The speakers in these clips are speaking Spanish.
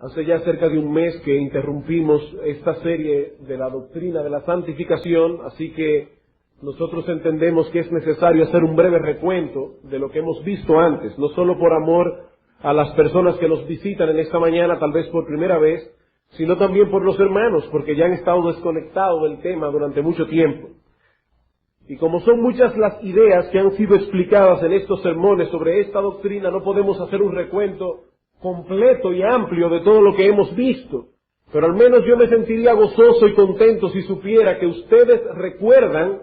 Hace ya cerca de un mes que interrumpimos esta serie de la doctrina de la santificación, así que nosotros entendemos que es necesario hacer un breve recuento de lo que hemos visto antes, no solo por amor a las personas que nos visitan en esta mañana, tal vez por primera vez, sino también por los hermanos, porque ya han estado desconectados del tema durante mucho tiempo. Y como son muchas las ideas que han sido explicadas en estos sermones sobre esta doctrina, no podemos hacer un recuento completo y amplio de todo lo que hemos visto. Pero al menos yo me sentiría gozoso y contento si supiera que ustedes recuerdan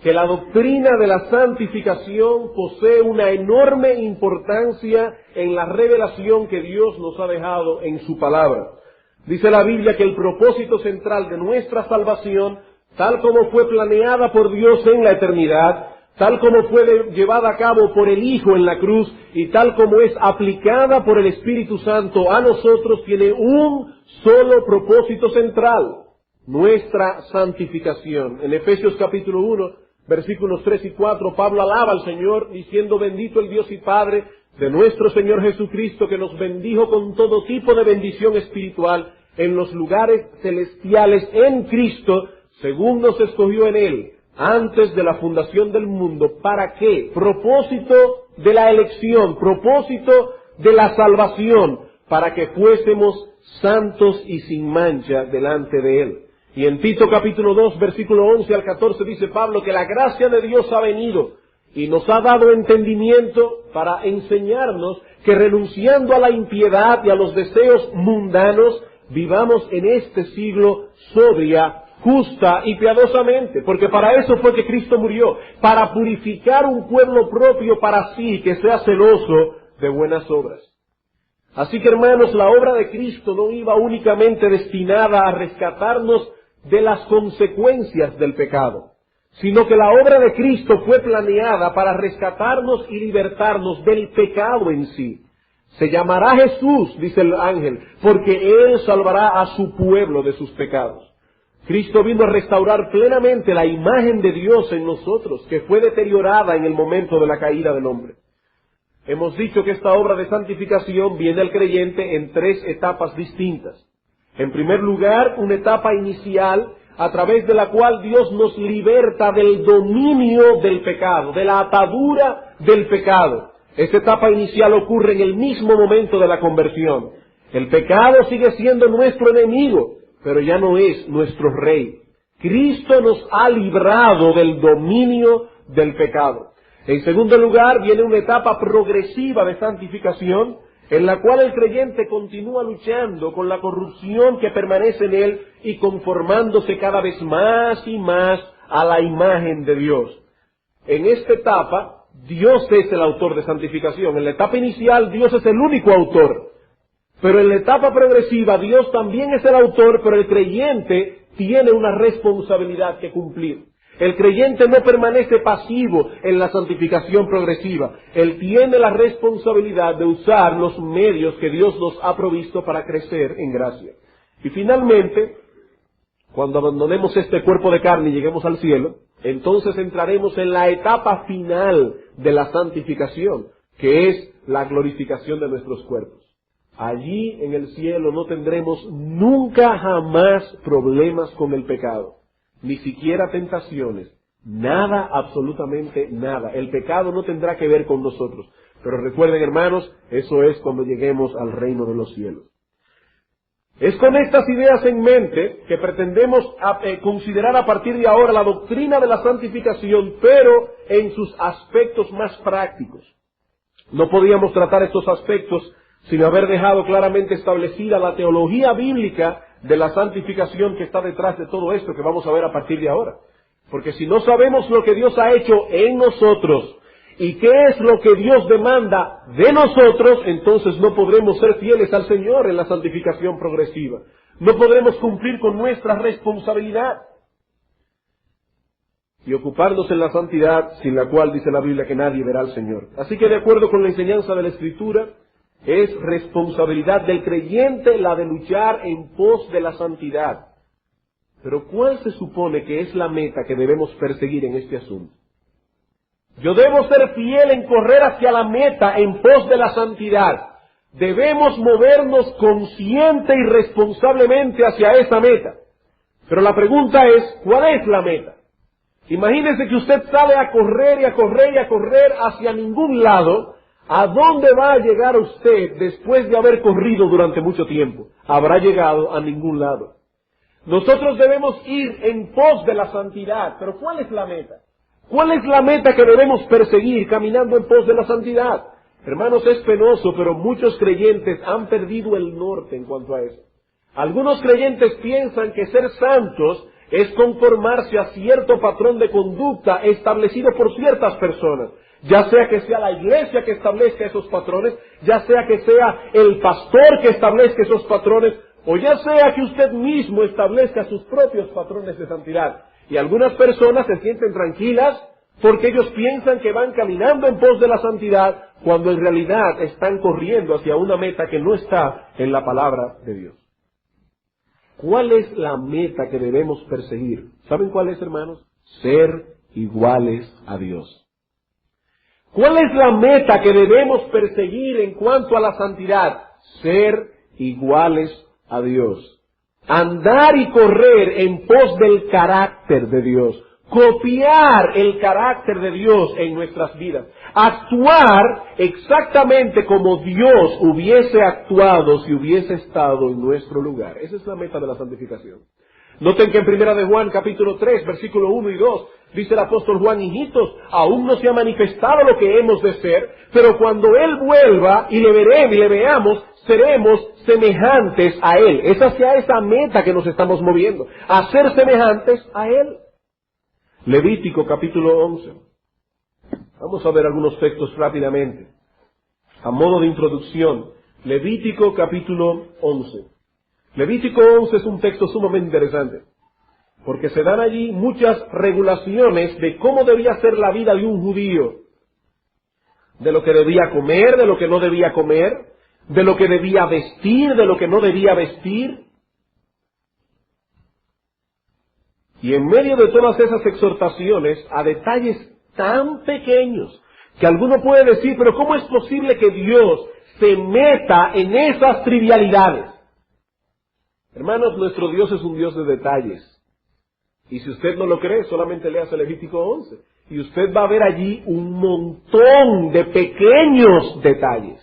que la doctrina de la santificación posee una enorme importancia en la revelación que Dios nos ha dejado en su palabra. Dice la Biblia que el propósito central de nuestra salvación, tal como fue planeada por Dios en la eternidad, tal como fue llevada a cabo por el Hijo en la cruz y tal como es aplicada por el Espíritu Santo a nosotros, tiene un solo propósito central: nuestra santificación. En Efesios capítulo 1, versículos 3 y 4, Pablo alaba al Señor diciendo: bendito el Dios y Padre de nuestro Señor Jesucristo, que nos bendijo con todo tipo de bendición espiritual en los lugares celestiales en Cristo, según nos escogió en Él antes de la fundación del mundo. ¿Para qué? Propósito de la elección, propósito de la salvación, para que fuésemos santos y sin mancha delante de Él. Y en Tito capítulo 2, versículo 11 al 14 dice Pablo que la gracia de Dios ha venido y nos ha dado entendimiento para enseñarnos que renunciando a la impiedad y a los deseos mundanos, vivamos en este siglo sobria, justa y piadosamente, porque para eso fue que Cristo murió, para purificar un pueblo propio para sí, que sea celoso de buenas obras. Así que, hermanos, la obra de Cristo no iba únicamente destinada a rescatarnos de las consecuencias del pecado, sino que la obra de Cristo fue planeada para rescatarnos y libertarnos del pecado en sí. Se llamará Jesús, dice el ángel, porque Él salvará a su pueblo de sus pecados. Cristo vino a restaurar plenamente la imagen de Dios en nosotros, que fue deteriorada en el momento de la caída del hombre. Hemos dicho que esta obra de santificación viene al creyente en tres etapas distintas. En primer lugar, una etapa inicial a través de la cual Dios nos liberta del dominio del pecado, de la atadura del pecado. Esta etapa inicial ocurre en el mismo momento de la conversión. El pecado sigue siendo nuestro enemigo, pero ya no es nuestro rey. Cristo nos ha librado del dominio del pecado. En segundo lugar, viene una etapa progresiva de santificación, en la cual el creyente continúa luchando con la corrupción que permanece en él y conformándose cada vez más y más a la imagen de Dios. En esta etapa, Dios es el autor de santificación. En la etapa inicial, Dios es el único autor. Pero en la etapa progresiva, Dios también es el autor, pero el creyente tiene una responsabilidad que cumplir. El creyente no permanece pasivo en la santificación progresiva. Él tiene la responsabilidad de usar los medios que Dios nos ha provisto para crecer en gracia. Y finalmente, cuando abandonemos este cuerpo de carne y lleguemos al cielo, entonces entraremos en la etapa final de la santificación, que es la glorificación de nuestros cuerpos. Allí en el cielo no tendremos nunca jamás problemas con el pecado, ni siquiera tentaciones, nada, absolutamente nada. El pecado no tendrá que ver con nosotros. Pero recuerden, hermanos, eso es cuando lleguemos al reino de los cielos. Es con estas ideas en mente que pretendemos considerar a partir de ahora la doctrina de la santificación, pero en sus aspectos más prácticos. No podíamos tratar estos aspectos sin haber dejado claramente establecida la teología bíblica de la santificación que está detrás de todo esto que vamos a ver a partir de ahora. Porque si no sabemos lo que Dios ha hecho en nosotros y qué es lo que Dios demanda de nosotros, entonces no podremos ser fieles al Señor en la santificación progresiva. No podremos cumplir con nuestra responsabilidad y ocuparnos en la santidad, sin la cual dice la Biblia que nadie verá al Señor. Así que, de acuerdo con la enseñanza de la Escritura, es responsabilidad del creyente la de luchar en pos de la santidad. Pero ¿cuál se supone que es la meta que debemos perseguir en este asunto? Yo debo ser fiel en correr hacia la meta en pos de la santidad. Debemos movernos consciente y responsablemente hacia esa meta. Pero la pregunta es, ¿cuál es la meta? Imagínese que usted sale a correr y a correr y a correr hacia ningún lado. ¿A dónde va a llegar usted después de haber corrido durante mucho tiempo? Habrá llegado a ningún lado. Nosotros debemos ir en pos de la santidad. Pero ¿cuál es la meta? ¿Cuál es la meta que debemos perseguir caminando en pos de la santidad? Hermanos, es penoso, pero muchos creyentes han perdido el norte en cuanto a eso. Algunos creyentes piensan que ser santos es conformarse a cierto patrón de conducta establecido por ciertas personas. Ya sea que sea la iglesia que establezca esos patrones, ya sea que sea el pastor que establezca esos patrones, o ya sea que usted mismo establezca sus propios patrones de santidad. Y algunas personas se sienten tranquilas porque ellos piensan que van caminando en pos de la santidad, cuando en realidad están corriendo hacia una meta que no está en la palabra de Dios. ¿Cuál es la meta que debemos perseguir? ¿Saben cuál es, hermanos? Ser iguales a Dios. ¿Cuál es la meta que debemos perseguir en cuanto a la santidad? Ser iguales a Dios. Andar y correr en pos del carácter de Dios. Copiar el carácter de Dios en nuestras vidas. Actuar exactamente como Dios hubiese actuado si hubiese estado en nuestro lugar. Esa es la meta de la santificación. Noten que en 1 de Juan capítulo 3, versículo 1 y 2, dice el apóstol Juan: hijitos, aún no se ha manifestado lo que hemos de ser, pero cuando Él vuelva y le veamos, seremos semejantes a Él. Es hacia esa meta que nos estamos moviendo, a ser semejantes a Él. Levítico capítulo 11. Vamos a ver algunos textos rápidamente. A modo de introducción, Levítico capítulo 11. Levítico 11 es un texto sumamente interesante, porque se dan allí muchas regulaciones de cómo debía ser la vida de un judío, de lo que debía comer, de lo que no debía comer, de lo que debía vestir, de lo que no debía vestir. Y en medio de todas esas exhortaciones, a detalles tan pequeños, que alguno puede decir, pero ¿cómo es posible que Dios se meta en esas trivialidades? Hermanos, nuestro Dios es un Dios de detalles. Y si usted no lo cree, solamente lea Levítico 11. Y usted va a ver allí un montón de pequeños detalles.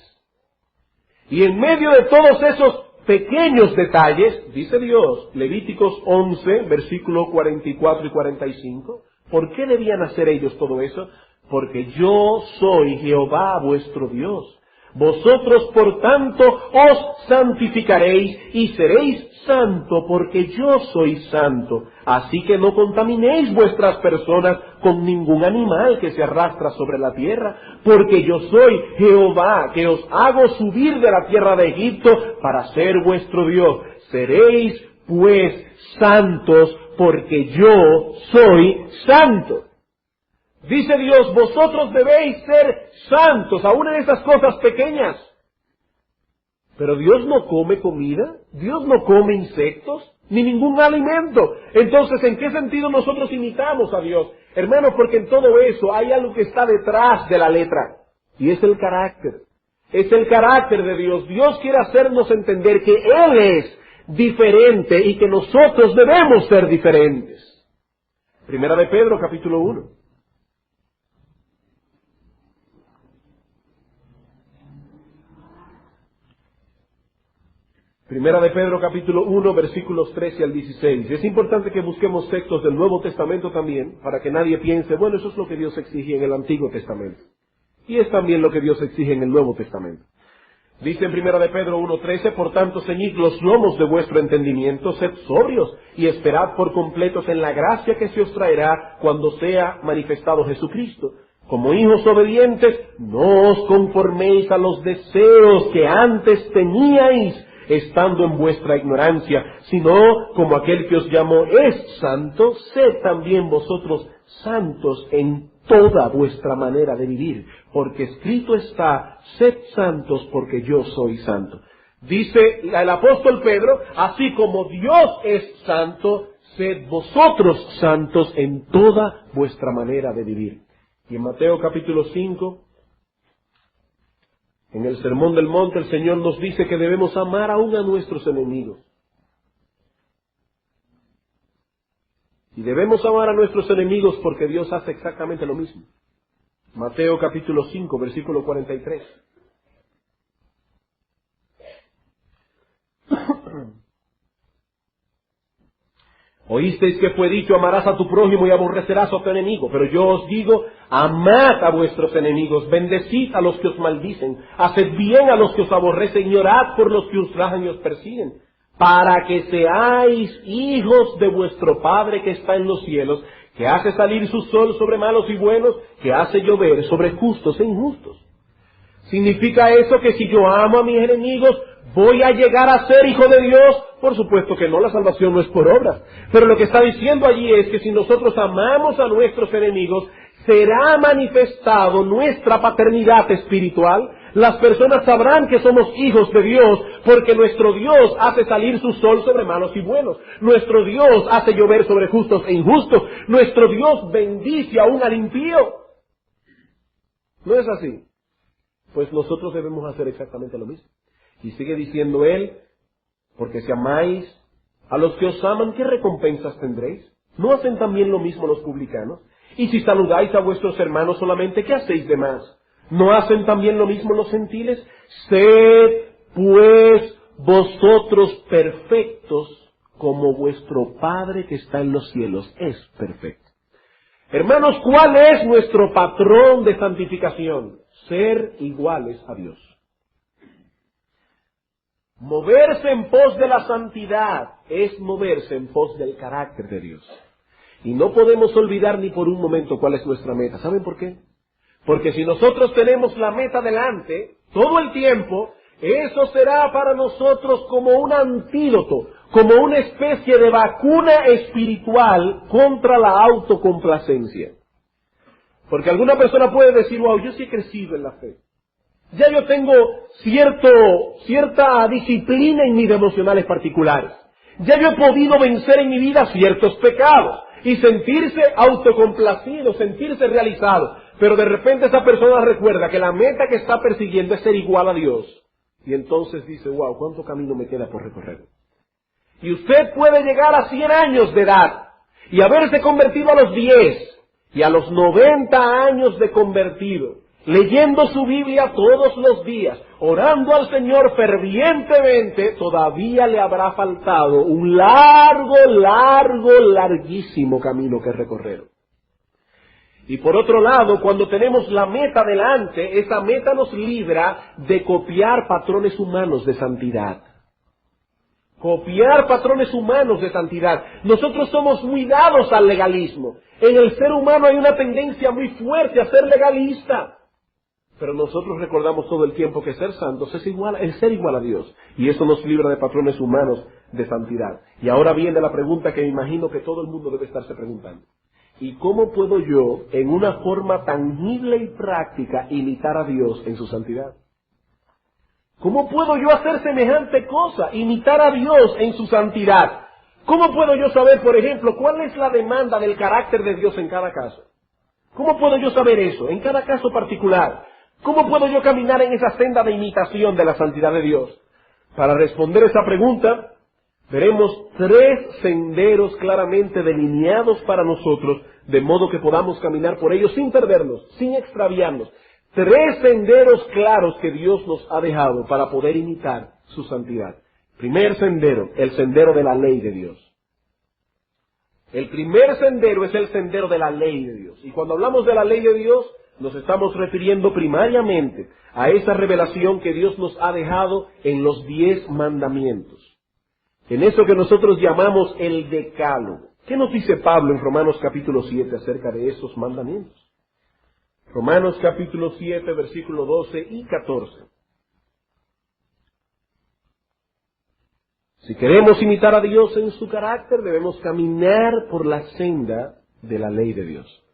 Y en medio de todos esos pequeños detalles, dice Dios, Levíticos 11, versículos 44 y 45, ¿por qué debían hacer ellos todo eso? Porque yo soy Jehová vuestro Dios. Vosotros, por tanto, os santificaréis y seréis santo, porque yo soy santo. Así que no contaminéis vuestras personas con ningún animal que se arrastra sobre la tierra, porque yo soy Jehová, que os hago subir de la tierra de Egipto para ser vuestro Dios. Seréis, pues, santos, porque yo soy santo. Dice Dios, vosotros debéis ser santos, aún en esas cosas pequeñas. Pero Dios no come comida, Dios no come insectos, ni ningún alimento. Entonces, ¿en qué sentido nosotros imitamos a Dios? Hermanos, porque en todo eso hay algo que está detrás de la letra, y es el carácter. Es el carácter de Dios. Dios quiere hacernos entender que Él es diferente y que nosotros debemos ser diferentes. Primera de Pedro, capítulo 1. Primera de Pedro capítulo 1, versículos 13 al 16. Y es importante que busquemos textos del Nuevo Testamento también, para que nadie piense, bueno, eso es lo que Dios exige en el Antiguo Testamento. Y es también lo que Dios exige en el Nuevo Testamento. Dice en Primera de Pedro 1, 13, por tanto, ceñid los lomos de vuestro entendimiento, sed sobrios, y esperad por completos en la gracia que se os traerá cuando sea manifestado Jesucristo. Como hijos obedientes, no os conforméis a los deseos que antes teníais, estando en vuestra ignorancia, sino como aquel que os llamó es santo, sed también vosotros santos en toda vuestra manera de vivir, porque escrito está, sed santos porque yo soy santo. Dice el apóstol Pedro, así como Dios es santo, sed vosotros santos en toda vuestra manera de vivir. Y en Mateo capítulo 5, En el Sermón del Monte el Señor nos dice que debemos amar aún a nuestros enemigos. Y debemos amar a nuestros enemigos porque Dios hace exactamente lo mismo. Mateo capítulo 5, versículo 43. Oísteis que fue dicho, amarás a tu prójimo y aborrecerás a tu enemigo. Pero yo os digo, amad a vuestros enemigos, bendecid a los que os maldicen, haced bien a los que os aborrecen y orad por los que os ultrajan y os persiguen, para que seáis hijos de vuestro Padre que está en los cielos, que hace salir su sol sobre malos y buenos, que hace llover sobre justos e injustos. ¿Significa eso que si yo amo a mis enemigos, voy a llegar a ser hijo de Dios? Por supuesto que no, la salvación no es por obras. Pero lo que está diciendo allí es que si nosotros amamos a nuestros enemigos, será manifestado nuestra paternidad espiritual. Las personas sabrán que somos hijos de Dios, porque nuestro Dios hace salir su sol sobre malos y buenos. Nuestro Dios hace llover sobre justos e injustos. Nuestro Dios bendice aún al impío. ¿No es así? Pues nosotros debemos hacer exactamente lo mismo. Y sigue diciendo él, porque si amáis a los que os aman, ¿qué recompensas tendréis? ¿No hacen también lo mismo los publicanos? Y si saludáis a vuestros hermanos solamente, ¿qué hacéis de más? ¿No hacen también lo mismo los gentiles? Sed, pues, vosotros perfectos, como vuestro Padre que está en los cielos es perfecto. Hermanos, ¿cuál es nuestro patrón de santificación? Ser iguales a Dios. Moverse en pos de la santidad es moverse en pos del carácter de Dios. Y no podemos olvidar ni por un momento cuál es nuestra meta. ¿Saben por qué? Porque si nosotros tenemos la meta delante, todo el tiempo, eso será para nosotros como un antídoto, como una especie de vacuna espiritual contra la autocomplacencia. Porque alguna persona puede decir, wow, yo sí he crecido en la fe. Ya yo tengo cierta disciplina en mis devocionales particulares. Ya yo he podido vencer en mi vida ciertos pecados. Y sentirse autocomplacido, sentirse realizado. Pero de repente esa persona recuerda que la meta que está persiguiendo es ser igual a Dios. Y entonces dice, wow, ¿cuánto camino me queda por recorrer? Y usted puede llegar a 100 años de edad y haberse convertido a los 10 y a los 90 años de convertido, leyendo su Biblia todos los días, orando al Señor fervientemente, todavía le habrá faltado un larguísimo camino que recorrer. Y por otro lado, cuando tenemos la meta delante, esa meta nos libra de copiar patrones humanos de santidad. Copiar patrones humanos de santidad. Nosotros somos muy dados al legalismo. En el ser humano hay una tendencia muy fuerte a ser legalista. Pero nosotros recordamos todo el tiempo que ser santos es ser igual a Dios. Y eso nos libra de patrones humanos de santidad. Y ahora viene la pregunta que me imagino que todo el mundo debe estarse preguntando. ¿Y cómo puedo yo, en una forma tangible y práctica, imitar a Dios en su santidad? ¿Cómo puedo yo hacer semejante cosa, imitar a Dios en su santidad? ¿Cómo puedo yo saber, por ejemplo, cuál es la demanda del carácter de Dios en cada caso? ¿Cómo puedo yo saber eso, en cada caso particular? ¿Cómo puedo yo caminar en esa senda de imitación de la santidad de Dios? Para responder esa pregunta, veremos 3 senderos claramente delineados para nosotros, de modo que podamos caminar por ellos sin perdernos, sin extraviarnos. 3 senderos claros que Dios nos ha dejado para poder imitar su santidad. Primer sendero, el sendero de la ley de Dios. El primer sendero es el sendero de la ley de Dios. Y cuando hablamos de la ley de Dios, nos estamos refiriendo primariamente a esa revelación que Dios nos ha dejado en los 10 mandamientos. En eso que nosotros llamamos el decálogo. ¿Qué nos dice Pablo en Romanos capítulo 7 acerca de esos mandamientos? Romanos capítulo 7, versículo 12 y 14. Si queremos imitar a Dios en su carácter, debemos caminar por la senda de la ley de Dios.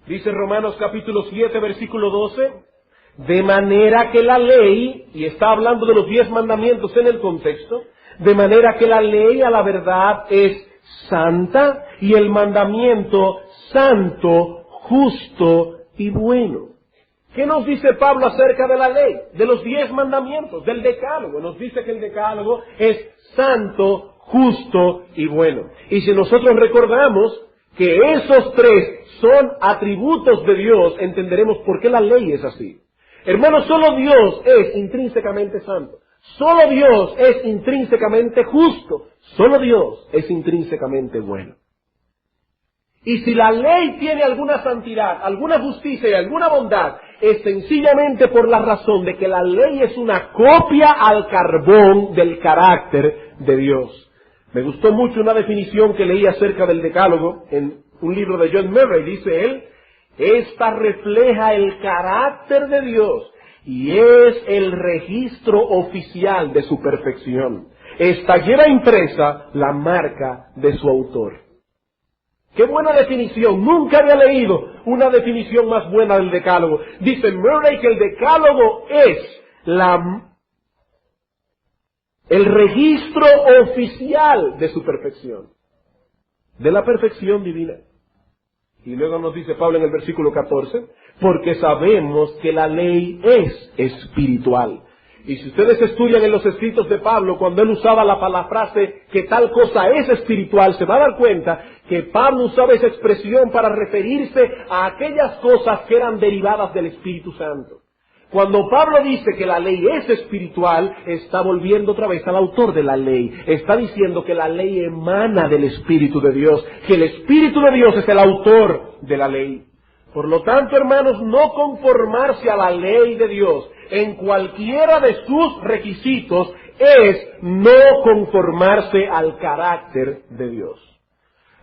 Dice Romanos capítulo 7, versículo 12, de manera que la ley, y está hablando de los 10 mandamientos en el contexto, de manera que la ley a la verdad es santa y el mandamiento santo, justo y bueno. ¿Qué nos dice Pablo acerca de la ley? De los 10 mandamientos, del decálogo. Nos dice que el decálogo es santo, justo y bueno. Y si nosotros recordamos que esos 3 son atributos de Dios, entenderemos por qué la ley es así. Hermanos, solo Dios es intrínsecamente santo. Solo Dios es intrínsecamente justo. Solo Dios es intrínsecamente bueno. Y si la ley tiene alguna santidad, alguna justicia y alguna bondad, es sencillamente por la razón de que la ley es una copia al carbón del carácter de Dios. Me gustó mucho una definición que leí acerca del decálogo en un libro de John Murray. Dice él: esta refleja el carácter de Dios y es el registro oficial de su perfección. Esta lleva impresa la marca de su autor. ¡Qué buena definición! Nunca había leído una definición más buena del decálogo. Dice Murray que el decálogo es el registro oficial de su perfección, de la perfección divina. Y luego nos dice Pablo en el versículo 14, porque sabemos que la ley es espiritual. Y si ustedes estudian en los escritos de Pablo, cuando él usaba la frase que tal cosa es espiritual, se va a dar cuenta que Pablo usaba esa expresión para referirse a aquellas cosas que eran derivadas del Espíritu Santo. Cuando Pablo dice que la ley es espiritual, está volviendo otra vez al autor de la ley. Está diciendo que la ley emana del Espíritu de Dios, que el Espíritu de Dios es el autor de la ley. Por lo tanto, hermanos, no conformarse a la ley de Dios en cualquiera de sus requisitos es no conformarse al carácter de Dios.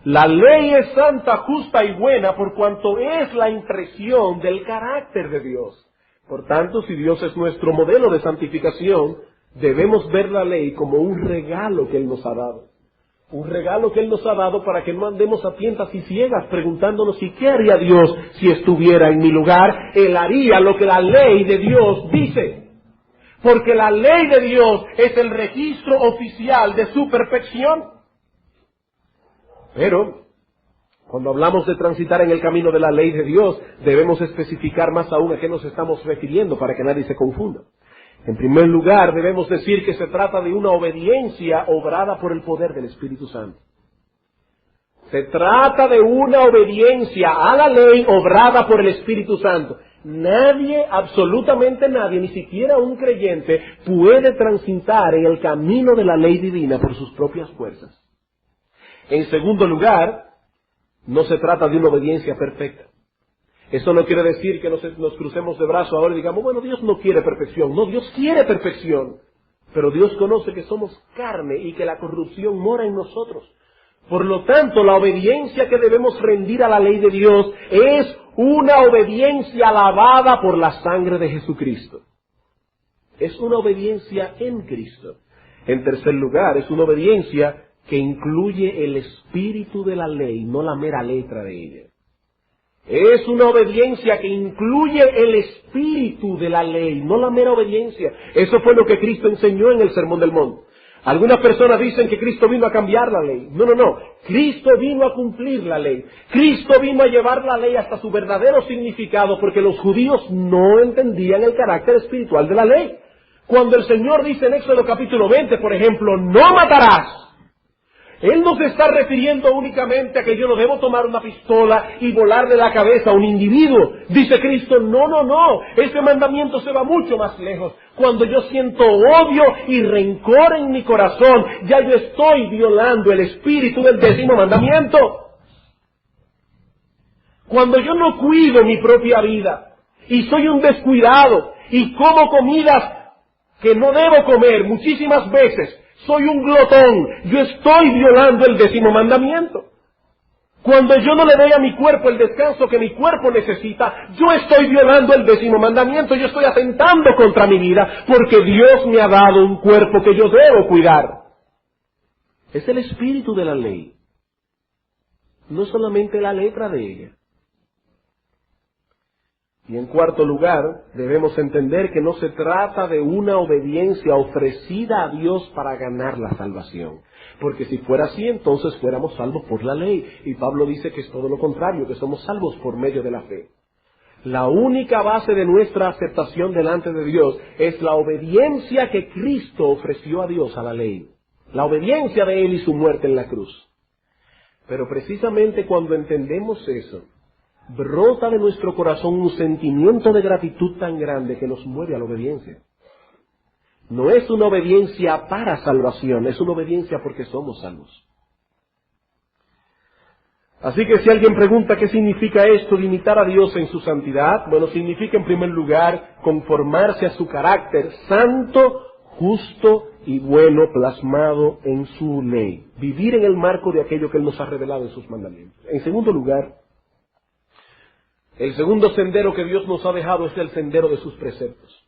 La ley es santa, justa y buena por cuanto es la impresión del carácter de Dios. Por tanto, si Dios es nuestro modelo de santificación, debemos ver la ley como un regalo que Él nos ha dado. Un regalo que Él nos ha dado para que no andemos a tientas y ciegas preguntándonos ¿y qué haría Dios si estuviera en mi lugar? Él haría lo que la ley de Dios dice. Porque la ley de Dios es el registro oficial de su perfección. Pero cuando hablamos de transitar en el camino de la ley de Dios, debemos especificar más aún a qué nos estamos refiriendo para que nadie se confunda. En primer lugar, debemos decir que se trata de una obediencia obrada por el poder del Espíritu Santo. Se trata de una obediencia a la ley obrada por el Espíritu Santo. Nadie, absolutamente nadie, ni siquiera un creyente, puede transitar en el camino de la ley divina por sus propias fuerzas. En segundo lugar, no se trata de una obediencia perfecta. Eso no quiere decir que nos crucemos de brazos ahora y digamos, bueno, Dios no quiere perfección. No, Dios quiere perfección. Pero Dios conoce que somos carne y que la corrupción mora en nosotros. Por lo tanto, la obediencia que debemos rendir a la ley de Dios es una obediencia lavada por la sangre de Jesucristo. Es una obediencia en Cristo. En tercer lugar, es una obediencia que incluye el espíritu de la ley, no la mera letra de ella. Es una obediencia que incluye el espíritu de la ley, no la mera obediencia. Eso fue lo que Cristo enseñó en el Sermón del Monte. Algunas personas dicen que Cristo vino a cambiar la ley. No. Cristo vino a cumplir la ley. Cristo vino a llevar la ley hasta su verdadero significado porque los judíos no entendían el carácter espiritual de la ley. Cuando el Señor dice en Éxodo capítulo 20, por ejemplo, no matarás, Él no se está refiriendo únicamente a que yo no debo tomar una pistola y volarle la cabeza a un individuo. Dice Cristo, no. Ese mandamiento se va mucho más lejos. Cuando yo siento odio y rencor en mi corazón, ya yo estoy violando el espíritu del 10º mandamiento. Cuando yo no cuido mi propia vida y soy un descuidado y como comidas que no debo comer muchísimas veces, soy un glotón, yo estoy violando el 10º mandamiento. Cuando yo no le doy a mi cuerpo el descanso que mi cuerpo necesita, yo estoy violando el 10º mandamiento, yo estoy atentando contra mi vida, porque Dios me ha dado un cuerpo que yo debo cuidar. Es el espíritu de la ley, no solamente la letra de ella. Y en cuarto lugar, debemos entender que no se trata de una obediencia ofrecida a Dios para ganar la salvación. Porque si fuera así, entonces fuéramos salvos por la ley. Y Pablo dice que es todo lo contrario, que somos salvos por medio de la fe. La única base de nuestra aceptación delante de Dios es la obediencia que Cristo ofreció a Dios a la ley. La obediencia de Él y su muerte en la cruz. Pero precisamente cuando entendemos eso, brota de nuestro corazón un sentimiento de gratitud tan grande que nos mueve a la obediencia. No es una obediencia para salvación, es una obediencia porque somos salvos. Así que si alguien pregunta qué significa esto de imitar a Dios en su santidad, bueno, significa en primer lugar conformarse a su carácter santo, justo y bueno plasmado en su ley. Vivir en el marco de aquello que Él nos ha revelado en sus mandamientos. En segundo lugar, el segundo sendero que Dios nos ha dejado es el sendero de sus preceptos.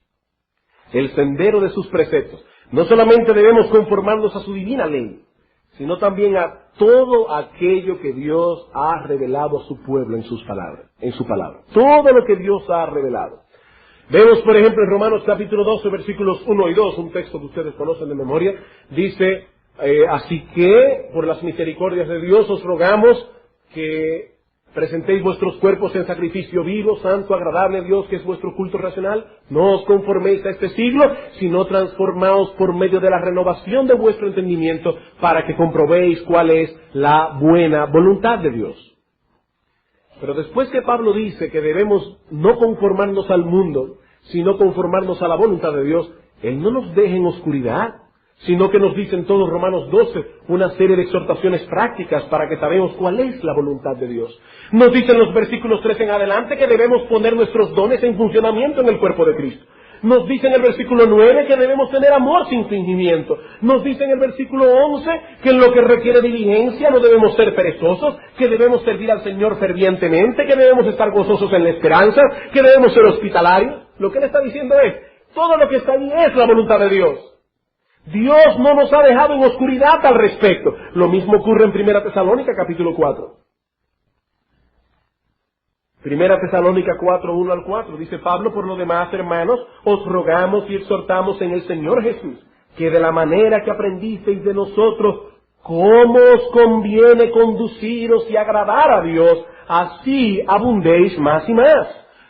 El sendero de sus preceptos. No solamente debemos conformarnos a su divina ley, sino también a todo aquello que Dios ha revelado a su pueblo en sus palabras, en su palabra. Todo lo que Dios ha revelado. Vemos, por ejemplo, en Romanos capítulo 12, versículos 1 y 2, un texto que ustedes conocen de memoria, dice, así que, por las misericordias de Dios, os rogamos que presentéis vuestros cuerpos en sacrificio vivo, santo, agradable a Dios, que es vuestro culto racional. No os conforméis a este siglo, sino transformaos por medio de la renovación de vuestro entendimiento, para que comprobéis cuál es la buena voluntad de Dios. Pero después que Pablo dice que debemos no conformarnos al mundo, sino conformarnos a la voluntad de Dios, Él no nos deja en oscuridad, sino que nos dice en todos Romanos 12 una serie de exhortaciones prácticas para que sabemos cuál es la voluntad de Dios. Nos dice en los versículos 13 en adelante que debemos poner nuestros dones en funcionamiento en el cuerpo de Cristo. Nos dice en el versículo 9 que debemos tener amor sin fingimiento. Nos dice en el versículo 11 que en lo que requiere diligencia no debemos ser perezosos, que debemos servir al Señor fervientemente, que debemos estar gozosos en la esperanza, que debemos ser hospitalarios. Lo que Él está diciendo es, todo lo que está ahí es la voluntad de Dios. Dios no nos ha dejado en oscuridad al respecto. Lo mismo ocurre en 1 Tesalónica capítulo 4. 1 Tesalónica 4, 1 al 4, dice Pablo, por lo demás, hermanos, os rogamos y exhortamos en el Señor Jesús, que de la manera que aprendisteis de nosotros, cómo os conviene conduciros y agradar a Dios, así abundéis más y más.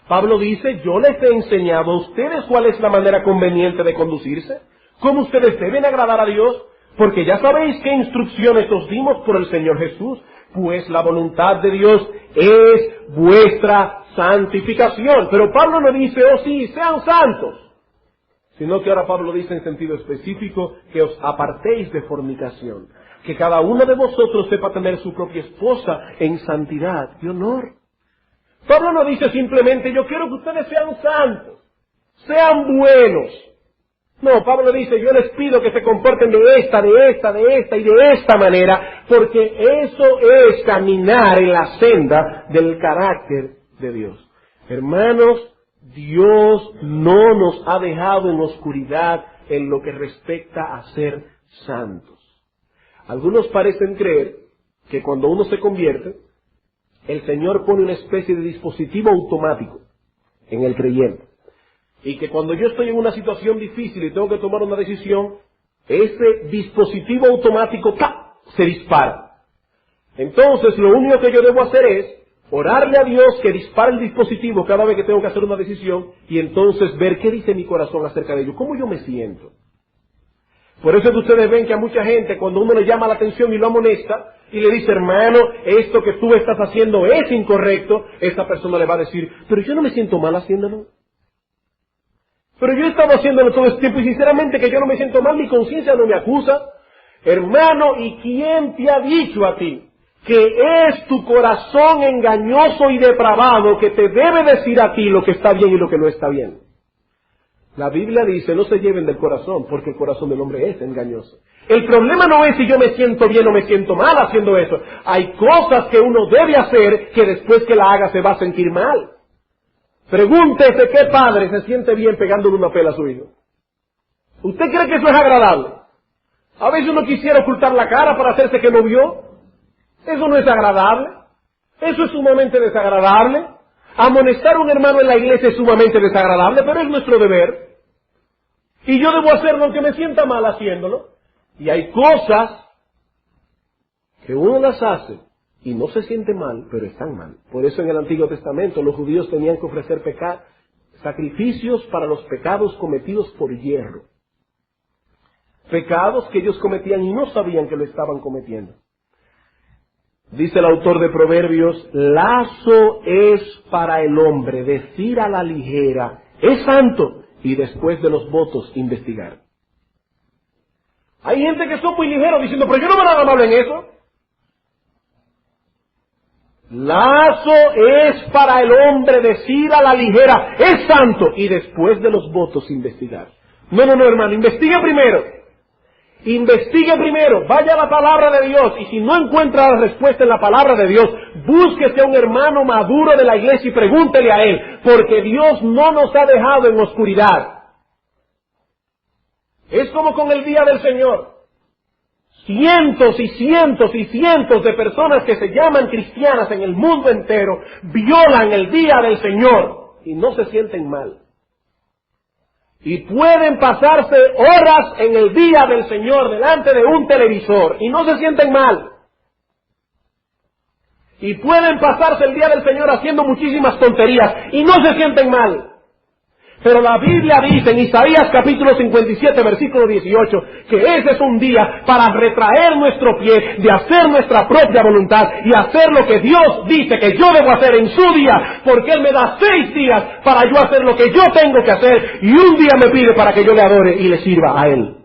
Pablo dice, yo les he enseñado a ustedes cuál es la manera conveniente de conducirse, cómo ustedes deben agradar a Dios, porque ya sabéis qué instrucciones os dimos por el Señor Jesús, pues la voluntad de Dios es vuestra santificación. Pero Pablo no dice, oh sí, sean santos, sino que ahora Pablo dice en sentido específico que os apartéis de fornicación, que cada uno de vosotros sepa tener su propia esposa en santidad y honor. Pablo no dice simplemente, yo quiero que ustedes sean santos, sean buenos. No, Pablo dice, yo les pido que se comporten de esta y de esta manera, porque eso es caminar en la senda del carácter de Dios. Hermanos, Dios no nos ha dejado en oscuridad en lo que respecta a ser santos. Algunos parecen creer que cuando uno se convierte, el Señor pone una especie de dispositivo automático en el creyente. Y que cuando yo estoy en una situación difícil y tengo que tomar una decisión, ese dispositivo automático ¡pah!, se dispara. Entonces lo único que yo debo hacer es orarle a Dios que dispare el dispositivo cada vez que tengo que hacer una decisión y entonces ver qué dice mi corazón acerca de ello, cómo yo me siento. Por eso es que ustedes ven que a mucha gente cuando uno le llama la atención y lo amonesta y le dice, hermano, esto que tú estás haciendo es incorrecto, esa persona le va a decir, pero yo no me siento mal haciéndolo. Pero yo he estado haciéndolo todo este tiempo y sinceramente que yo no me siento mal, mi conciencia no me acusa. Hermano, ¿y quién te ha dicho a ti que es tu corazón engañoso y depravado que te debe decir a ti lo que está bien y lo que no está bien? La Biblia dice, no se lleven del corazón, porque el corazón del hombre es engañoso. El problema no es si yo me siento bien o me siento mal haciendo eso. Hay cosas que uno debe hacer que después que la haga se va a sentir mal. Pregúntese qué padre se siente bien pegándole una pela a su hijo. ¿Usted cree que eso es agradable? A veces uno quisiera ocultar la cara para hacerse que no vio. Eso no es agradable. Eso es sumamente desagradable. Amonestar a un hermano en la iglesia es sumamente desagradable, pero es nuestro deber. Y yo debo hacerlo aunque me sienta mal haciéndolo. Y hay cosas que uno las hace Y no se siente mal, pero están mal. Por eso en el Antiguo Testamento los judíos tenían que ofrecer sacrificios para los pecados cometidos por hierro. Pecados que ellos cometían y no sabían que lo estaban cometiendo. Dice el autor de Proverbios, lazo es para el hombre decir a la ligera, es santo, y después de los votos investigar. Hay gente que son muy ligeros diciendo, pero yo no me hago amable en eso. Lazo es para el hombre decir a la ligera, es santo, y después de los votos investigar. No, hermano, investigue primero. Investigue primero, vaya a la palabra de Dios, y si no encuentra la respuesta en la palabra de Dios, búsquese a un hermano maduro de la iglesia y pregúntele a él, porque Dios no nos ha dejado en oscuridad. Es como con el día del Señor. Cientos y cientos y cientos de personas que se llaman cristianas en el mundo entero violan el día del Señor y no se sienten mal. Y pueden pasarse horas en el día del Señor delante de un televisor y no se sienten mal. Y pueden pasarse el día del Señor haciendo muchísimas tonterías y no se sienten mal. Pero la Biblia dice en Isaías capítulo 57 versículo 18 que ese es un día para retraer nuestro pie, de hacer nuestra propia voluntad y hacer lo que Dios dice que yo debo hacer en su día, porque Él me da 6 días para yo hacer lo que yo tengo que hacer y un día me pide para que yo le adore y le sirva a Él.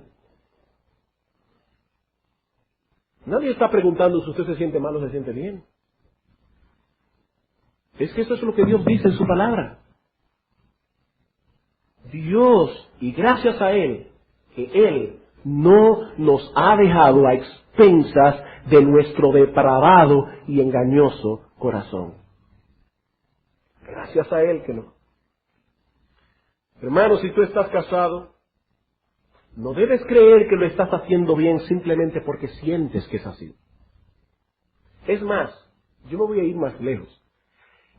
Nadie está preguntando si usted se siente mal o se siente bien. Es que eso es lo que Dios dice en su palabra. Dios, y gracias a Él, que Él no nos ha dejado a expensas de nuestro depravado y engañoso corazón. Gracias a Él que no. Hermano, si tú estás casado, no debes creer que lo estás haciendo bien simplemente porque sientes que es así. Es más, yo me voy a ir más lejos.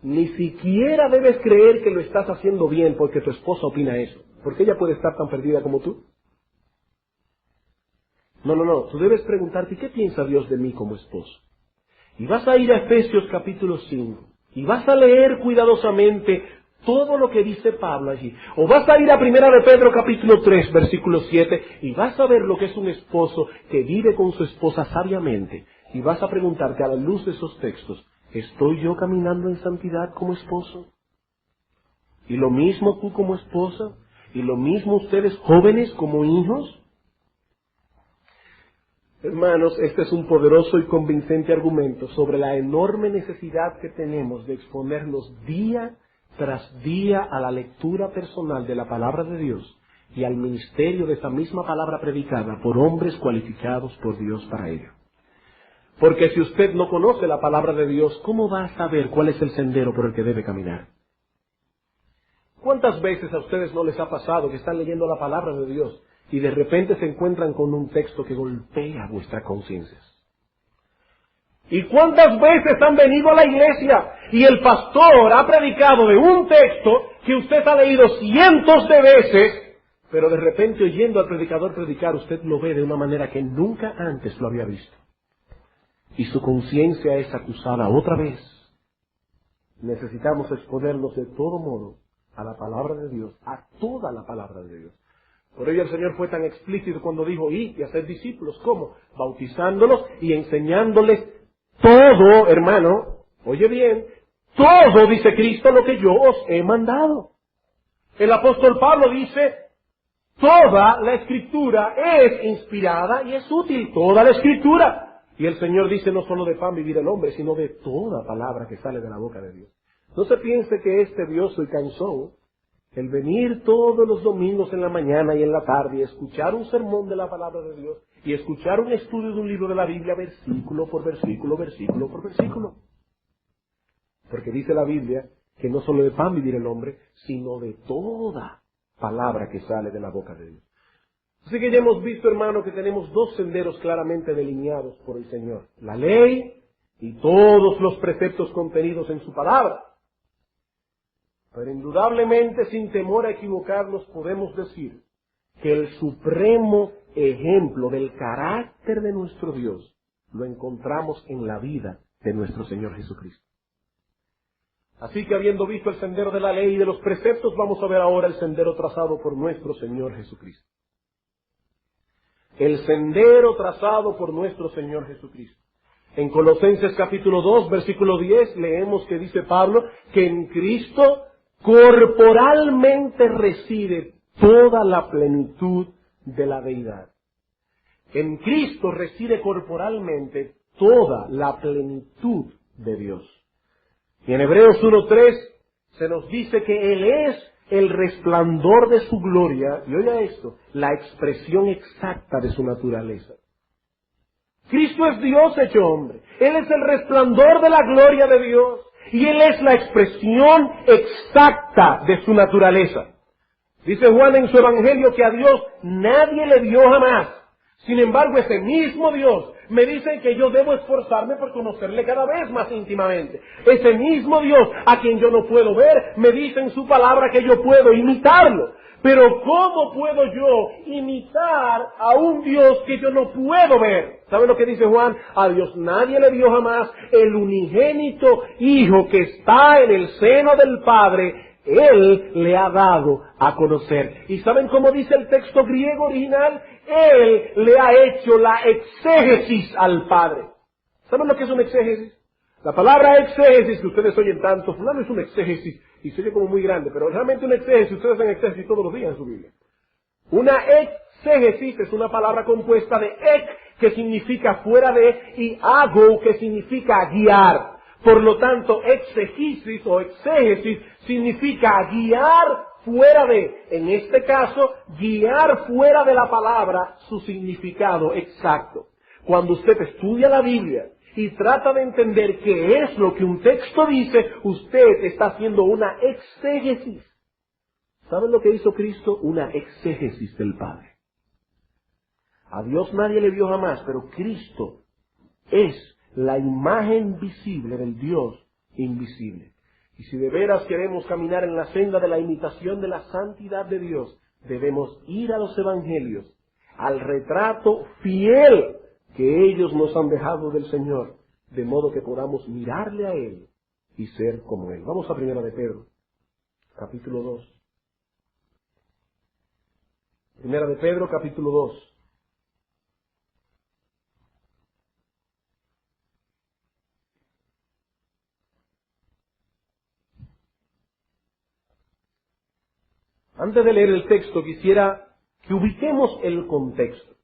Ni siquiera debes creer que lo estás haciendo bien porque tu esposa opina eso, porque ella puede estar tan perdida como tú. No, tú debes preguntarte, ¿qué piensa Dios de mí como esposo? Y vas a ir a Efesios capítulo 5, y vas a leer cuidadosamente todo lo que dice Pablo allí. O vas a ir a Primera de Pedro capítulo 3, versículo 7, y vas a ver lo que es un esposo que vive con su esposa sabiamente. Y vas a preguntarte a la luz de esos textos, ¿estoy yo caminando en santidad como esposo? ¿Y lo mismo tú como esposa? ¿Y lo mismo ustedes jóvenes como hijos? Hermanos, este es un poderoso y convincente argumento sobre la enorme necesidad que tenemos de exponernos día tras día a la lectura personal de la palabra de Dios y al ministerio de esa misma palabra predicada por hombres cualificados por Dios para ello. Porque si usted no conoce la palabra de Dios, ¿cómo va a saber cuál es el sendero por el que debe caminar? ¿Cuántas veces a ustedes no les ha pasado que están leyendo la palabra de Dios y de repente se encuentran con un texto que golpea vuestras conciencias? ¿Y cuántas veces han venido a la iglesia y el pastor ha predicado de un texto que usted ha leído cientos de veces, pero de repente oyendo al predicador predicar usted lo ve de una manera que nunca antes lo había visto? Y su conciencia es acusada otra vez. Necesitamos exponernos de todo modo a la palabra de Dios, a toda la palabra de Dios. Por ello el Señor fue tan explícito cuando dijo, id y hacer discípulos. ¿Cómo? Bautizándolos y enseñándoles todo, hermano, oye bien, todo, dice Cristo, lo que yo os he mandado. El apóstol Pablo dice, toda la Escritura es inspirada y es útil, toda la Escritura. Y el Señor dice, no solo de pan vivir el hombre, sino de toda palabra que sale de la boca de Dios. No se piense que es tedioso y cansón el venir todos los domingos en la mañana y en la tarde y escuchar un sermón de la palabra de Dios y escuchar un estudio de un libro de la Biblia versículo por versículo, versículo por versículo. Porque dice la Biblia que no solo de pan vivir el hombre, sino de toda palabra que sale de la boca de Dios. Así que ya hemos visto, hermano, que tenemos 2 senderos claramente delineados por el Señor. La ley y todos los preceptos contenidos en su palabra. Pero indudablemente, sin temor a equivocarnos, podemos decir que el supremo ejemplo del carácter de nuestro Dios lo encontramos en la vida de nuestro Señor Jesucristo. Así que habiendo visto el sendero de la ley y de los preceptos, vamos a ver ahora el sendero trazado por nuestro Señor Jesucristo. El sendero trazado por nuestro Señor Jesucristo. En Colosenses capítulo 2, versículo 10, leemos que dice Pablo que en Cristo corporalmente reside toda la plenitud de la deidad. En Cristo reside corporalmente toda la plenitud de Dios. Y en Hebreos 1:3 se nos dice que Él es el resplandor de su gloria, y oiga esto, la expresión exacta de su naturaleza. Cristo es Dios hecho hombre. Él es el resplandor de la gloria de Dios, y Él es la expresión exacta de su naturaleza. Dice Juan en su Evangelio que a Dios nadie le vio jamás. Sin embargo, ese mismo Dios me dice que yo debo esforzarme por conocerle cada vez más íntimamente. Ese mismo Dios, a quien yo no puedo ver, me dice en su palabra que yo puedo imitarlo. Pero ¿cómo puedo yo imitar a un Dios que yo no puedo ver? ¿Saben lo que dice Juan? A Dios nadie le vio jamás. El unigénito Hijo que está en el seno del Padre, Él le ha dado a conocer. ¿Y saben cómo dice el texto griego original? Él le ha hecho la exégesis al Padre. ¿Saben lo que es una exégesis? La palabra exégesis que ustedes oyen tanto, fulano es una exégesis, y se oye como muy grande, pero realmente una exégesis, ustedes hacen exégesis todos los días en su Biblia. Una exégesis es una palabra compuesta de ek, que significa fuera de, y ago, que significa guiar. Por lo tanto, exegesis o exégesis significa guiar fuera de, en este caso, guiar fuera de la palabra su significado exacto. Cuando usted estudia la Biblia y trata de entender qué es lo que un texto dice, usted está haciendo una exégesis. ¿Saben lo que hizo Cristo? Una exégesis del Padre. A Dios nadie le vio jamás, pero Cristo es la imagen visible del Dios invisible. Y si de veras queremos caminar en la senda de la imitación de la santidad de Dios, debemos ir a los evangelios, al retrato fiel que ellos nos han dejado del Señor, de modo que podamos mirarle a Él y ser como Él. Vamos a 1 de Pedro, capítulo 2. 1 de Pedro, capítulo 2. Antes de leer el texto, quisiera que ubiquemos el contexto.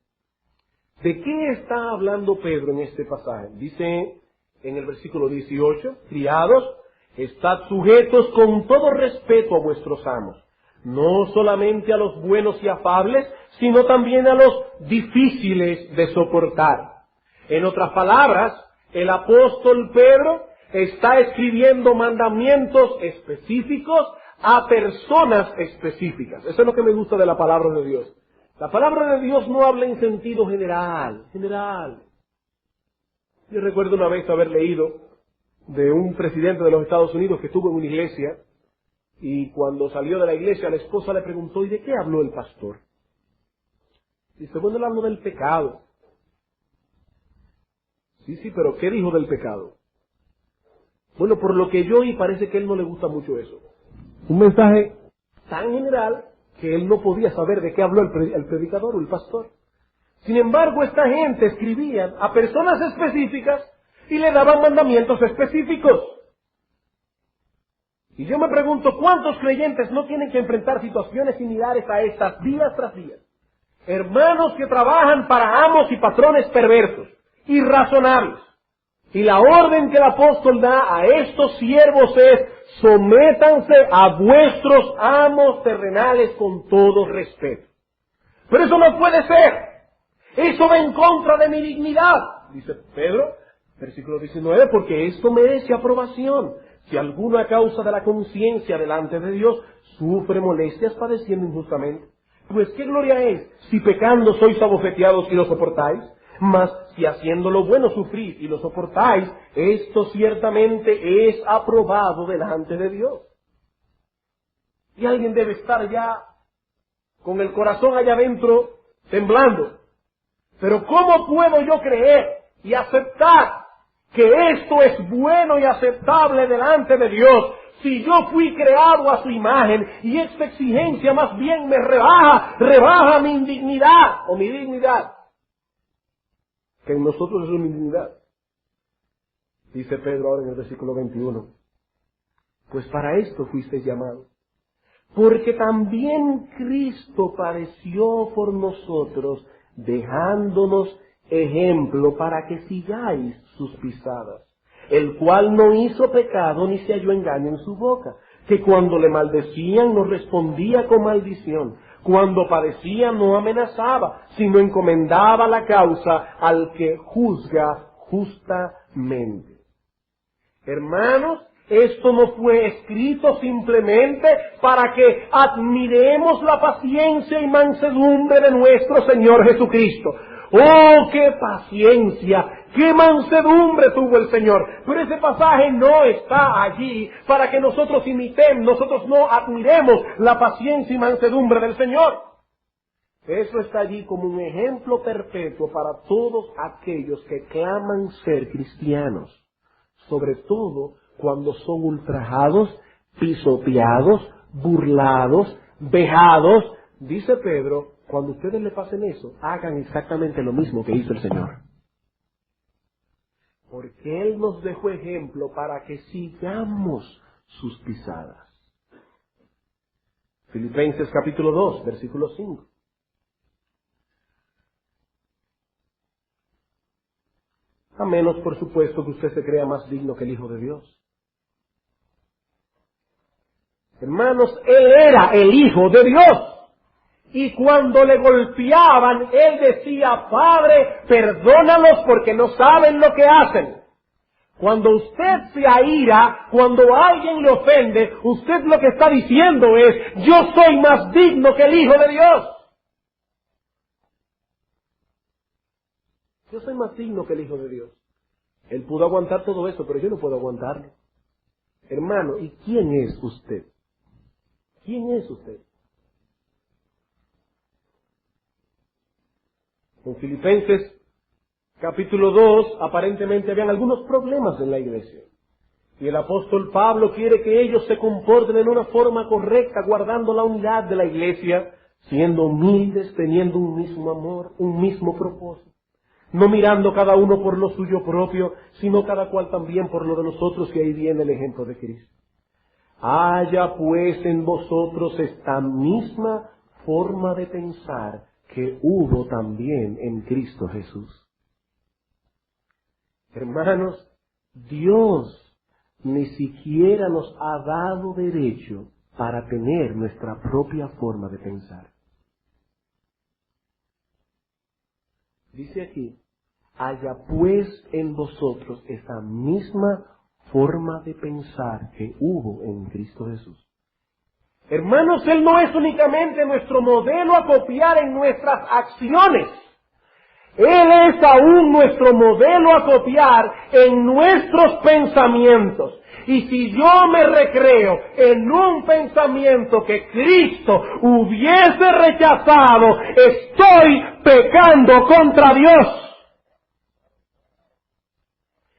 ¿De qué está hablando Pedro en este pasaje? Dice en el versículo 18, criados, estad sujetos con todo respeto a vuestros amos, no solamente a los buenos y afables, sino también a los difíciles de soportar. En otras palabras, el apóstol Pedro está escribiendo mandamientos específicos a personas específicas. Eso es lo que me gusta de la palabra de Dios. La palabra de Dios no habla en sentido general. Yo recuerdo una vez haber leído de un presidente de los Estados Unidos que estuvo en una iglesia, y cuando salió de la iglesia la esposa le preguntó, ¿y de qué habló el pastor? Dice, bueno, él habló del pecado. Sí, pero ¿qué dijo del pecado? Bueno, por lo que yo oí parece que a él no le gusta mucho eso. Un mensaje tan general que él no podía saber de qué habló el predicador o el pastor. Sin embargo, esta gente escribían a personas específicas y le daban mandamientos específicos. Y yo me pregunto, ¿cuántos creyentes no tienen que enfrentar situaciones similares a estas día tras día? Hermanos que trabajan para amos y patrones perversos, irrazonables. Y la orden que el apóstol da a estos siervos es, sométanse a vuestros amos terrenales con todo respeto. Pero eso no puede ser. Eso va en contra de mi dignidad, dice Pedro, versículo 19, porque esto merece aprobación. Si alguno a causa de la conciencia delante de Dios sufre molestias padeciendo injustamente, pues qué gloria es si pecando sois abofeteados y lo soportáis. Mas si haciendo lo bueno sufrís y lo soportáis, esto ciertamente es aprobado delante de Dios. Y alguien debe estar ya con el corazón allá adentro temblando. Pero ¿cómo puedo yo creer y aceptar que esto es bueno y aceptable delante de Dios, si yo fui creado a su imagen y esta exigencia más bien me rebaja mi indignidad o mi dignidad, que en nosotros es una indignidad. Dice Pedro ahora en el versículo 21, pues para esto fuisteis llamados, porque también Cristo padeció por nosotros, dejándonos ejemplo para que sigáis sus pisadas, el cual no hizo pecado ni se halló engaño en su boca, que cuando le maldecían no respondía con maldición, cuando padecía no amenazaba, sino encomendaba la causa al que juzga justamente. Hermanos, esto no fue escrito simplemente para que admiremos la paciencia y mansedumbre de nuestro Señor Jesucristo. ¡Oh, qué paciencia! ¡Qué mansedumbre tuvo el Señor! Pero ese pasaje no está allí para que nosotros imitemos, nosotros no admiremos la paciencia y mansedumbre del Señor. Eso está allí como un ejemplo perpetuo para todos aquellos que claman ser cristianos, sobre todo cuando son ultrajados, pisoteados, burlados, vejados. Dice Pedro, cuando ustedes le pasen eso, hagan exactamente lo mismo que hizo el Señor. Porque Él nos dejó ejemplo para que sigamos sus pisadas. Filipenses capítulo 2, versículo 5. A menos, por supuesto, que usted se crea más digno que el Hijo de Dios. Hermanos, Él era el Hijo de Dios. Y cuando le golpeaban, Él decía, Padre, perdónalos porque no saben lo que hacen. Cuando usted se aira, cuando alguien le ofende, usted lo que está diciendo es, yo soy más digno que el Hijo de Dios. Yo soy más digno que el Hijo de Dios. Él pudo aguantar todo eso, pero yo no puedo aguantarlo. Hermano, ¿y quién es usted? ¿Quién es usted? En Filipenses capítulo 2, aparentemente habían algunos problemas en la iglesia. Y el apóstol Pablo quiere que ellos se comporten en una forma correcta, guardando la unidad de la iglesia, siendo humildes, teniendo un mismo amor, un mismo propósito. No mirando cada uno por lo suyo propio, sino cada cual también por lo de los otros, que ahí viene el ejemplo de Cristo. Haya pues en vosotros esta misma forma de pensar que hubo también en Cristo Jesús. Hermanos, Dios ni siquiera nos ha dado derecho para tener nuestra propia forma de pensar. Dice aquí, haya pues en vosotros esa misma forma de pensar que hubo en Cristo Jesús. Hermanos, Él no es únicamente nuestro modelo a copiar en nuestras acciones. Él es aún nuestro modelo a copiar en nuestros pensamientos. Y si yo me recreo en un pensamiento que Cristo hubiese rechazado, estoy pecando contra Dios.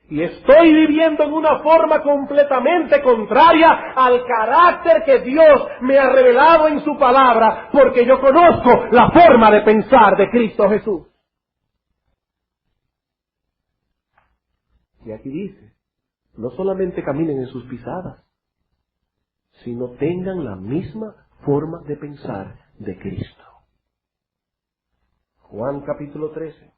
Y estoy viviendo en una forma completamente contraria al carácter que Dios me ha revelado en su palabra, porque yo conozco la forma de pensar de Cristo Jesús. Y aquí dice, no solamente caminen en sus pisadas, sino tengan la misma forma de pensar de Cristo. Juan capítulo 13.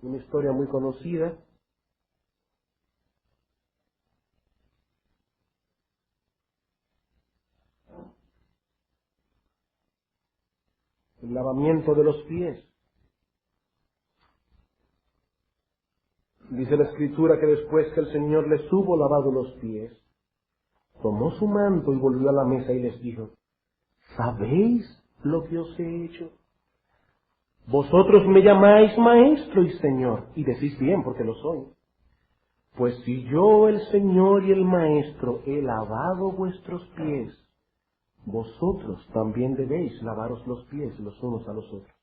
Una historia muy conocida. El lavamiento de los pies. Dice la Escritura que después que el Señor les hubo lavado los pies, tomó su manto y volvió a la mesa y les dijo, ¿sabéis lo que os he hecho? Vosotros me llamáis maestro y Señor, y decís bien porque lo soy. Pues si yo, el Señor y el Maestro, he lavado vuestros pies, vosotros también debéis lavaros los pies los unos a los otros.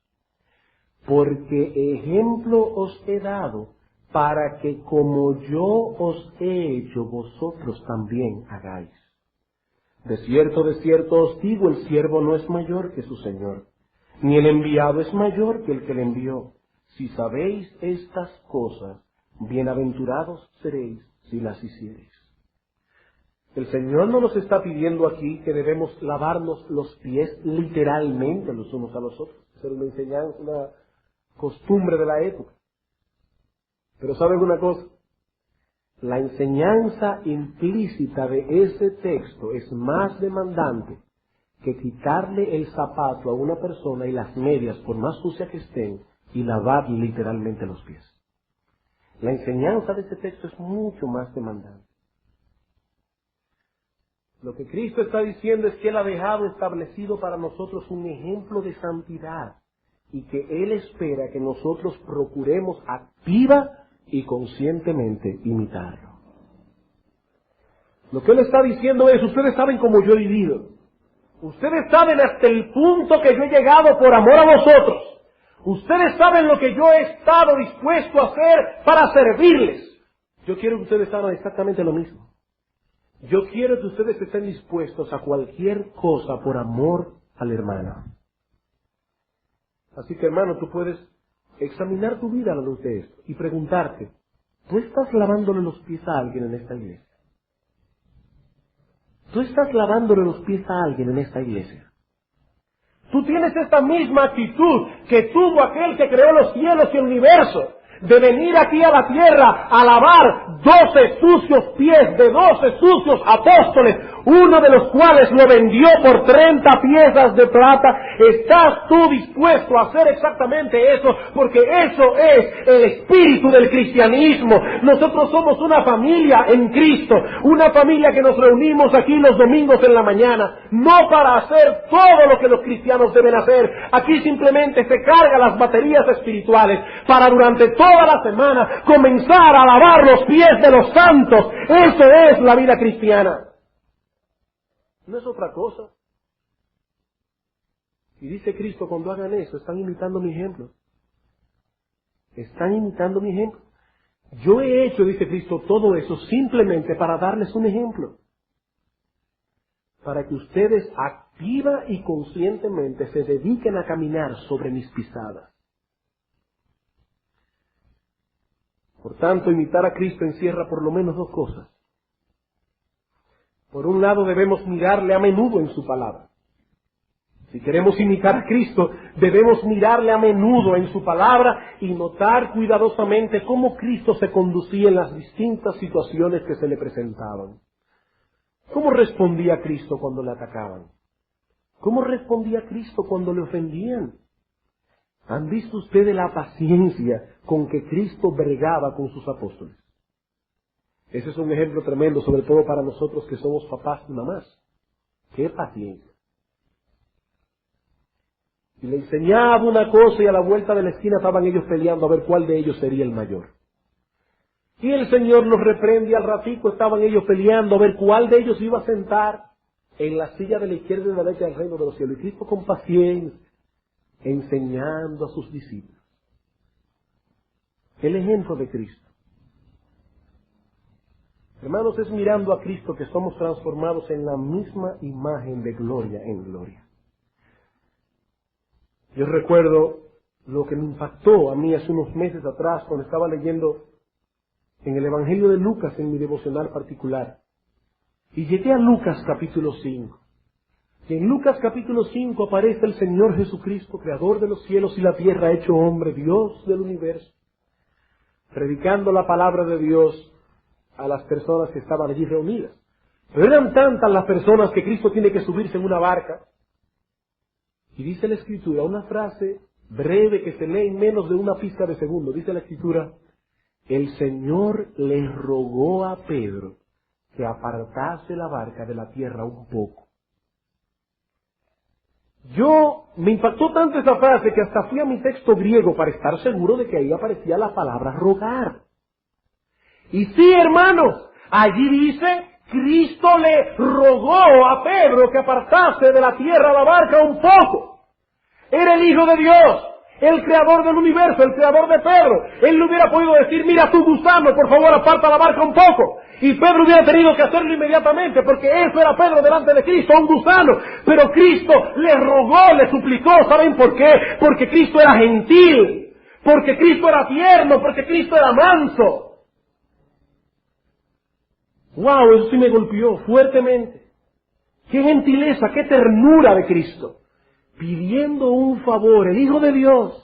Porque ejemplo os he dado para que como yo os he hecho, vosotros también hagáis. De cierto os digo, el siervo no es mayor que su Señor, ni el enviado es mayor que el que le envió. Si sabéis estas cosas, bienaventurados seréis si las hiciereis. El Señor no nos está pidiendo aquí que debemos lavarnos los pies literalmente los unos a los otros. Esa era una enseñanza, una costumbre de la época. Pero ¿saben una cosa? La enseñanza implícita de ese texto es más demandante que quitarle el zapato a una persona y las medias, por más sucias que estén, y lavarle literalmente los pies. La enseñanza de ese texto es mucho más demandante. Lo que Cristo está diciendo es que Él ha dejado establecido para nosotros un ejemplo de santidad y que Él espera que nosotros procuremos activa y conscientemente imitarlo. Lo que Él está diciendo es, ustedes saben cómo yo he vivido. Ustedes saben hasta el punto que yo he llegado por amor a vosotros. Ustedes saben lo que yo he estado dispuesto a hacer para servirles. Yo quiero que ustedes hagan exactamente lo mismo. Yo quiero que ustedes estén dispuestos a cualquier cosa por amor al hermano. Así que, hermano, tú puedes examinar tu vida a la luz de esto y preguntarte, ¿tú estás lavándole los pies a alguien en esta iglesia? ¿Tú estás lavándole los pies a alguien en esta iglesia? Tú tienes esta misma actitud que tuvo aquel que creó los cielos y el universo, de venir aquí a la tierra a lavar 12 sucios pies de 12 sucios apóstoles, uno de los cuales lo vendió por 30 piezas de plata. ¿Estás tú dispuesto a hacer exactamente eso? Porque eso es el espíritu del cristianismo. Nosotros somos una familia en Cristo, una familia que nos reunimos aquí los domingos en la mañana, no para hacer todo lo que los cristianos deben hacer. Aquí simplemente se cargan las baterías espirituales para durante toda la semana comenzar a lavar los pies de los santos. Eso es la vida cristiana. No es otra cosa. Y dice Cristo, cuando hagan eso, están imitando mi ejemplo. Están imitando mi ejemplo. Yo he hecho, dice Cristo, todo eso simplemente para darles un ejemplo. Para que ustedes activa y conscientemente se dediquen a caminar sobre mis pisadas. Por tanto, imitar a Cristo encierra por lo menos dos cosas. Por un lado, debemos mirarle a menudo en su palabra. Si queremos imitar a Cristo, debemos mirarle a menudo en su palabra y notar cuidadosamente cómo Cristo se conducía en las distintas situaciones que se le presentaban. ¿Cómo respondía Cristo cuando le atacaban? ¿Cómo respondía Cristo cuando le ofendían? ¿Han visto ustedes la paciencia con que Cristo bregaba con sus apóstoles? Ese es un ejemplo tremendo, sobre todo para nosotros que somos papás y mamás. ¡Qué paciencia! Y le enseñaba una cosa y a la vuelta de la esquina estaban ellos peleando a ver cuál de ellos sería el mayor. Y el Señor los reprende y al ratico estaban ellos peleando a ver cuál de ellos iba a sentar en la silla de la izquierda y de la derecha del reino de los cielos. Y Cristo con paciencia, enseñando a sus discípulos. El ejemplo de Cristo. Hermanos, es mirando a Cristo que somos transformados en la misma imagen de gloria en gloria. Yo recuerdo lo que me impactó a mí hace unos meses atrás cuando estaba leyendo en el Evangelio de Lucas en mi devocional particular. Y llegué a Lucas capítulo 5. Y en Lucas capítulo 5 aparece el Señor Jesucristo, creador de los cielos y la tierra, hecho hombre, Dios del universo, predicando la palabra de Dios a las personas que estaban allí reunidas. Pero eran tantas las personas que Cristo tiene que subirse en una barca. Y dice la Escritura, una frase breve que se lee en menos de una pizca de segundo. Dice la Escritura, el Señor le rogó a Pedro que apartase la barca de la tierra un poco. Me impactó tanto esa frase que hasta fui a mi texto griego para estar seguro de que ahí aparecía la palabra rogar. Y sí, hermanos, allí dice, Cristo le rogó a Pedro que apartase de la tierra la barca un poco. Era el Hijo de Dios, el creador del universo, el creador de Pedro. Él le hubiera podido decir, mira tú gusano, por favor aparta la barca un poco. Y Pedro hubiera tenido que hacerlo inmediatamente, porque eso era Pedro delante de Cristo, un gusano. Pero Cristo le rogó, le suplicó, ¿saben por qué? Porque Cristo era gentil, porque Cristo era tierno, porque Cristo era manso. ¡Wow! Eso sí me golpeó fuertemente. ¡Qué gentileza, qué ternura de Cristo! Pidiendo un favor, el Hijo de Dios.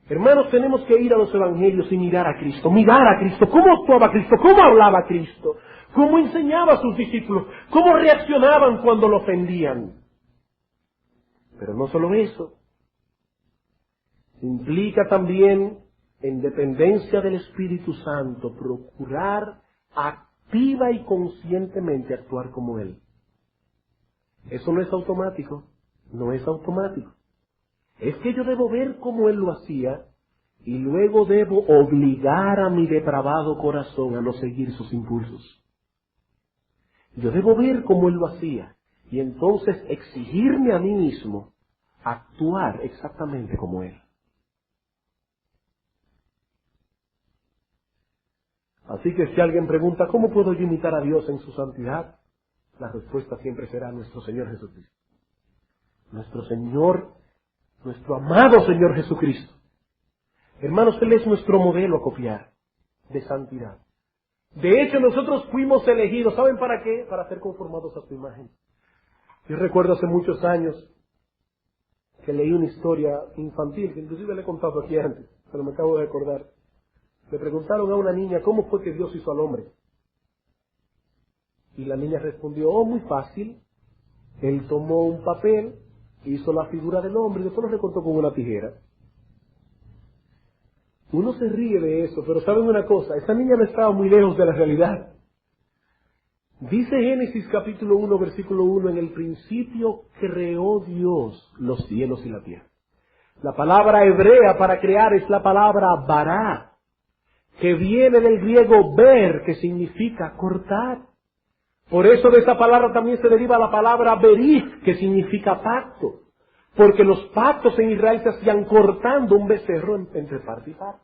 Hermanos, tenemos que ir a los evangelios y mirar a Cristo, cómo actuaba Cristo, cómo hablaba Cristo, cómo enseñaba a sus discípulos, cómo reaccionaban cuando lo ofendían. Pero no solo eso, implica también, en dependencia del Espíritu Santo, procurar activa y conscientemente actuar como Él. Eso no es automático, no es automático. Es que yo debo ver cómo Él lo hacía y luego debo obligar a mi depravado corazón a no seguir sus impulsos. Yo debo ver cómo Él lo hacía y entonces exigirme a mí mismo actuar exactamente como Él. Así que si alguien pregunta, ¿cómo puedo yo imitar a Dios en su santidad? La respuesta siempre será nuestro Señor Jesucristo. Nuestro Señor, nuestro amado Señor Jesucristo. Hermanos, Él es nuestro modelo a copiar de santidad. De hecho, nosotros fuimos elegidos, ¿saben para qué? Para ser conformados a su imagen. Yo recuerdo hace muchos años que leí una historia infantil, que inclusive le he contado aquí antes, pero me acabo de acordar. Le preguntaron a una niña, ¿cómo fue que Dios hizo al hombre? Y la niña respondió, muy fácil. Él tomó un papel, hizo la figura del hombre y después lo recortó con una tijera. Uno se ríe de eso, pero ¿saben una cosa? Esa niña no estaba muy lejos de la realidad. Dice Génesis capítulo 1, versículo 1, en el principio creó Dios los cielos y la tierra. La palabra hebrea para crear es la palabra bará, que viene del griego ver, que significa cortar. Por eso de esa palabra también se deriva la palabra berith, que significa pacto. Porque los pactos en Israel se hacían cortando un becerro entre parte y parte.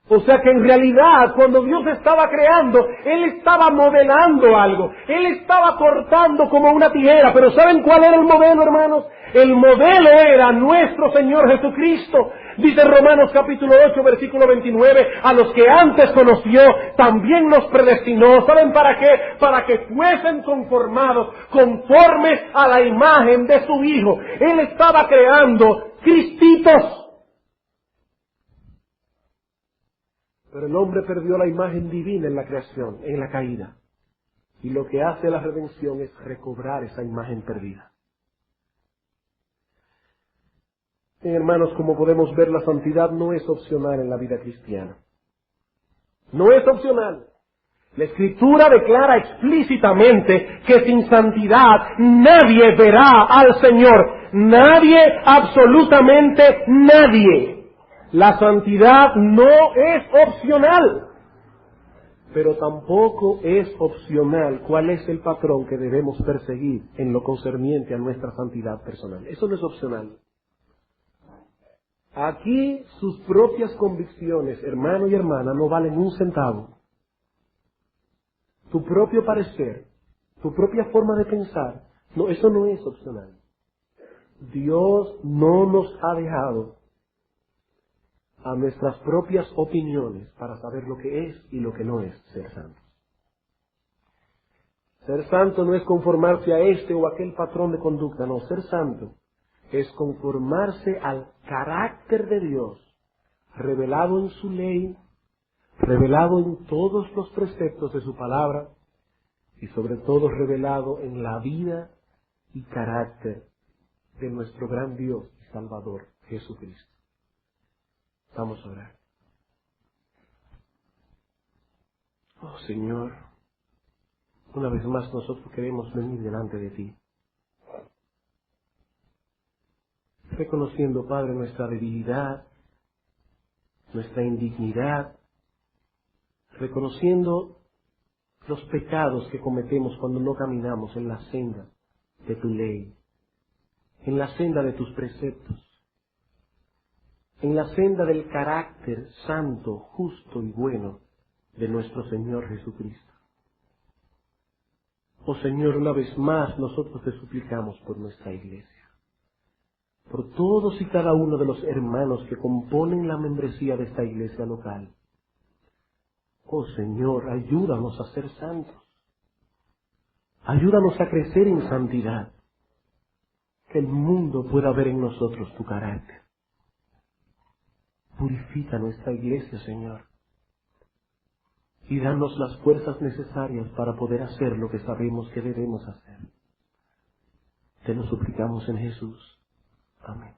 O sea que en realidad, cuando Dios estaba creando, Él estaba modelando algo. Él estaba cortando como una tijera. Pero ¿saben cuál era el modelo, hermanos? El modelo era nuestro Señor Jesucristo. Dice Romanos capítulo 8, versículo 29, a los que antes conoció, también los predestinó. ¿Saben para qué? Para que fuesen conformados, conformes a la imagen de su Hijo. Él estaba creando cristitos. Pero el hombre perdió la imagen divina en la creación, en la caída. Y lo que hace la redención es recobrar esa imagen perdida. Bien, hermanos, como podemos ver, la santidad no es opcional en la vida cristiana. No es opcional. La Escritura declara explícitamente que sin santidad nadie verá al Señor. Nadie, absolutamente nadie. La santidad no es opcional, pero tampoco es opcional cuál es el patrón que debemos perseguir en lo concerniente a nuestra santidad personal. Eso no es opcional. Aquí sus propias convicciones, hermano y hermana, no valen un centavo. Tu propio parecer, tu propia forma de pensar, no, eso no es opcional. Dios no nos ha dejado a nuestras propias opiniones para saber lo que es y lo que no es ser santo. Ser santo no es conformarse a este o aquel patrón de conducta, no, ser santo es conformarse al carácter de Dios, revelado en su ley, revelado en todos los preceptos de su palabra y sobre todo revelado en la vida y carácter de nuestro gran Dios y Salvador, Jesucristo. Vamos a orar. Oh Señor, una vez más nosotros queremos venir delante de ti, reconociendo, Padre, nuestra debilidad, nuestra indignidad, reconociendo los pecados que cometemos cuando no caminamos en la senda de tu ley, en la senda de tus preceptos, en la senda del carácter santo, justo y bueno de nuestro Señor Jesucristo. Oh Señor, una vez más nosotros te suplicamos por nuestra iglesia, por todos y cada uno de los hermanos que componen la membresía de esta iglesia local. Oh Señor, ayúdanos a ser santos. Ayúdanos a crecer en santidad. Que el mundo pueda ver en nosotros tu carácter. Purifica nuestra iglesia, Señor. Y danos las fuerzas necesarias para poder hacer lo que sabemos que debemos hacer. Te lo suplicamos en Jesús. Amén.